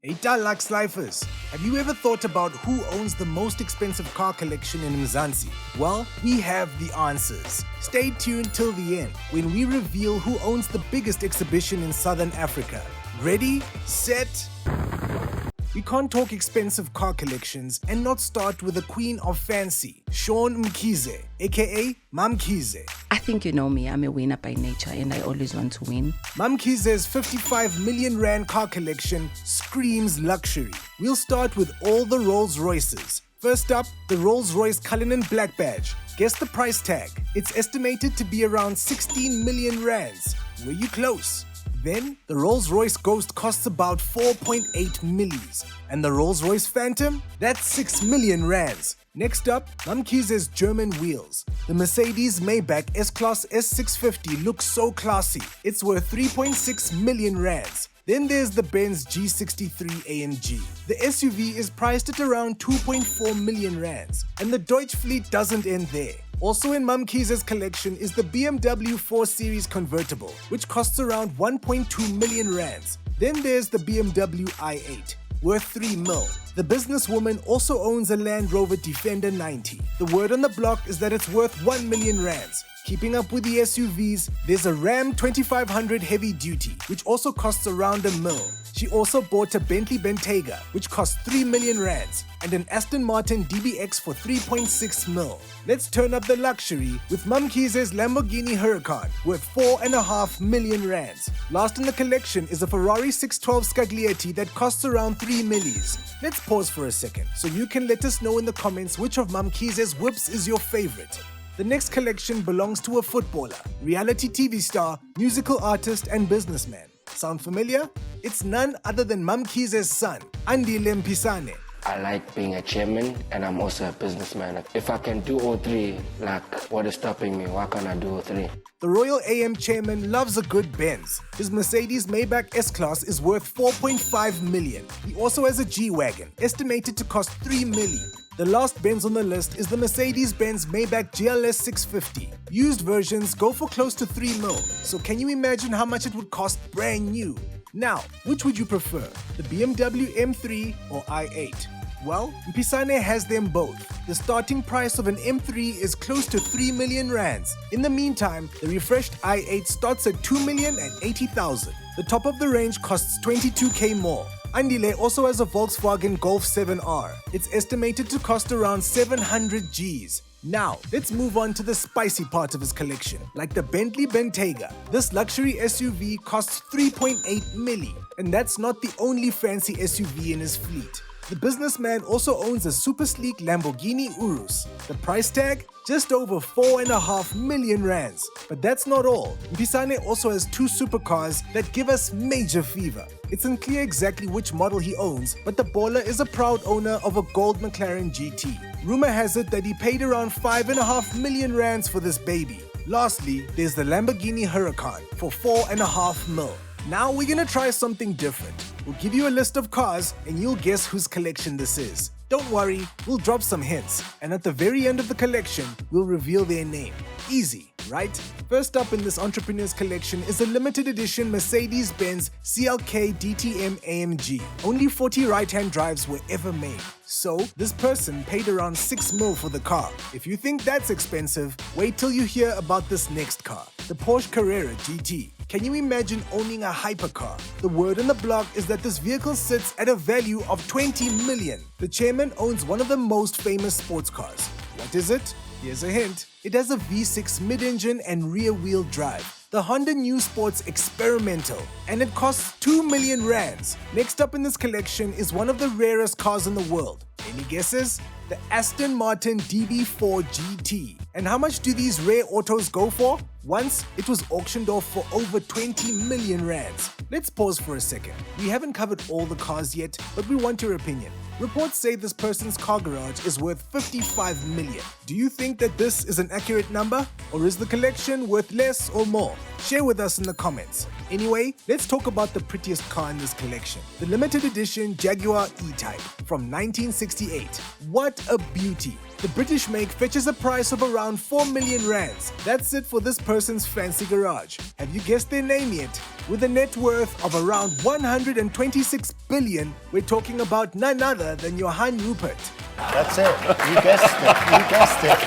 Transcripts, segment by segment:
Hey Luxe Lifers, have you ever thought about who owns the most expensive car collection in Mzansi? Well, we have the answers. Stay tuned till the end when we reveal who owns the biggest exhibition in Southern Africa. Ready, set... We can't talk expensive car collections and not start with the queen of fancy, Johan Rupert, aka Mzansi. I think you know me, I'm a winner by nature and I always want to win. Mzansi's 55 million rand car collection screams luxury. We'll start with all the Rolls Royces. First up, the Rolls Royce Cullinan Black Badge. Guess the price tag. It's estimated to be around 16 million rands. Were you close? Then, the Rolls-Royce Ghost costs about 4.8 millis. And the Rolls-Royce Phantom? That's 6 million rands. Next up, Mzansi's German wheels. The Mercedes Maybach S-Class S650 looks so classy. It's worth 3.6 million rands. Then there's the Benz G63 AMG. The SUV is priced at around 2.4 million rands. And the Deutsch fleet doesn't end there. Also in Mzansi's collection is the BMW 4 Series convertible, which costs around 1.2 million rands. Then there's the BMW i8, worth 3 mil. The businesswoman also owns a Land Rover Defender 90. The word on the block is that it's worth 1 million rands. Keeping up with the SUVs, there's a Ram 2500 Heavy Duty, which also costs around $1 mil. She also bought a Bentley Bentayga, which costs 3 million rands, and an Aston Martin DBX for 3.6 mil. Let's turn up the luxury with Mzansi's Lamborghini Huracan, worth 4.5 million rands. Last in the collection is a Ferrari 612 Scaglietti that costs around 3 millis. Let's pause for a second, so you can let us know in the comments which of Mzansi's whips is your favorite. The next collection belongs to a footballer, reality TV star, musical artist, and businessman. Sound familiar? It's none other than Mzansi's son, Mzansi. I like being a chairman and I'm also a businessman. If I can do all three, what is stopping me? Why can't I do all three? The Royal AM chairman loves a good Benz. His Mercedes Maybach S-Class is worth 4.5 million. He also has a G-Wagon, estimated to cost 3 million. The last Benz on the list is the Mercedes-Benz Maybach GLS 650. Used versions go for close to 3 mil, so can you imagine how much it would cost brand new? Now, which would you prefer, the BMW M3 or i8? Well, Mzansi has them both. The starting price of an M3 is close to 3 million rands. In the meantime, the refreshed i8 starts at 2,080,000. The top of the range costs 22k more. Andile also has a Volkswagen Golf 7R. It's estimated to cost around 700 Gs. Now, let's move on to the spicy part of his collection, like the Bentley Bentayga. This luxury SUV costs 3.8 milli, and that's not the only fancy SUV in his fleet. The businessman also owns a super sleek Lamborghini Urus. The price tag? Just over 4.5 million rands. But that's not all. Mzansi also has 2 supercars that give us major fever. It's unclear exactly which model he owns, but the baller is a proud owner of a gold McLaren GT. Rumor has it that he paid around 5.5 million rands for this baby. Lastly, there's the Lamborghini Huracan for 4.5 mil. Now we're gonna try something different. We'll give you a list of cars and you'll guess whose collection this is. Don't worry, we'll drop some hints, and at the very end of the collection, we'll reveal their name. Easy, right? First up in this entrepreneur's collection is a limited edition Mercedes-Benz CLK DTM AMG. Only 40 right-hand drives were ever made. So, this person paid around 6 mil for the car. If you think that's expensive, wait till you hear about this next car, the Porsche Carrera GT. Can you imagine owning a hypercar? The word on the block is that this vehicle sits at a value of 20 million. The chairman owns one of the most famous sports cars. What is it? Here's a hint. It has a V6 mid-engine and rear-wheel drive. The Honda New Sports Experimental, and it costs 2 million rands. Next up in this collection is one of the rarest cars in the world. Any guesses? The Aston Martin DB4 GT. And how much do these rare autos go for? Once, it was auctioned off for over 20 million rands. Let's pause for a second. We haven't covered all the cars yet, but we want your opinion. Reports say this person's car garage is worth 55 million. Do you think that this is an accurate number? Or is the collection worth less or more? Share with us in the comments. Anyway, let's talk about the prettiest car in this collection. The limited edition Jaguar E-Type from 1968. What a beauty! The British make fetches a price of around 4 million rands. That's it for this person's fancy garage. Have you guessed their name yet? With a net worth of around 126 billion, we're talking about none other than Johan Rupert. That's it. You guessed it. You guessed it.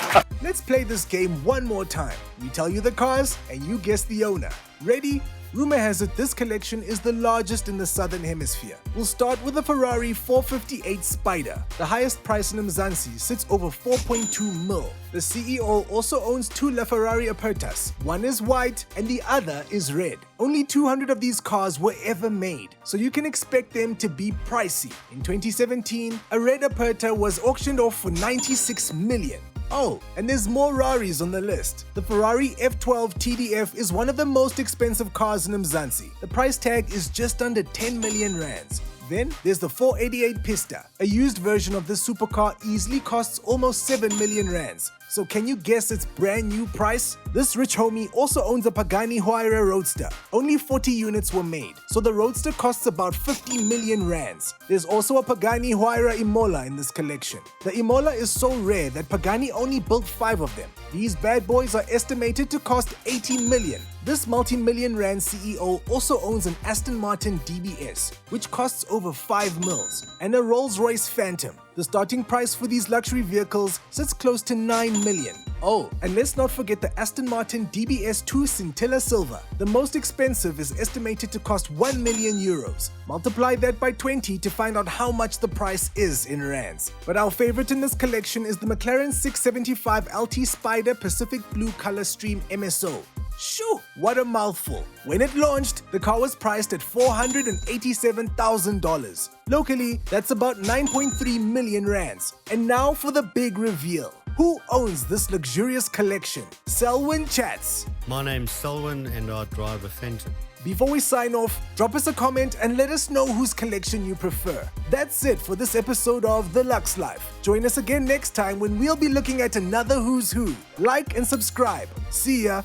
Let's play this game one more time. We tell you the cars and you guess the owner. Ready? Rumor has it this collection is the largest in the southern hemisphere. We'll start with the Ferrari 458 Spider. The highest price in Mzansi sits over 4.2 mil. The CEO also owns two LaFerrari Apertas. One is white and the other is red. Only 200 of these cars were ever made, so you can expect them to be pricey. In 2017, a red Aperta was auctioned off for 96 million. Oh, and there's more Raris on the list. The Ferrari F12 TDF is one of the most expensive cars in Mzansi. The price tag is just under 10 million rands. Then there's the 488 Pista. A used version of this supercar easily costs almost 7 million rands. So can you guess its brand new price? This rich homie also owns a Pagani Huayra Roadster. Only 40 units were made, so the Roadster costs about 50 million rands. There's also a Pagani Huayra Imola in this collection. The Imola is so rare that Pagani only built 5 of them. These bad boys are estimated to cost 80 million. This multi-million rand CEO also owns an Aston Martin DBS, which costs over 5 mils, and a Rolls Royce Phantom. The starting price for these luxury vehicles sits close to 9 million. Oh, and let's not forget the Aston Martin DBS 2 Scintilla Silver. The most expensive is estimated to cost 1 million euros. Multiply that by 20 to find out how much the price is in rands. But our favorite in this collection is the McLaren 675 LT Spider Pacific Blue Color Stream MSO. Shoo, what a mouthful. When it launched, the car was priced at $487,000. Locally, that's about 9.3 million rands. And now for the big reveal. Who owns this luxurious collection? Selwin Chatz. My name's Selwin and I drive a Phantom. Before we sign off, drop us a comment and let us know whose collection you prefer. That's it for this episode of The Luxe Life. Join us again next time when we'll be looking at another who's who. Like and subscribe. See ya.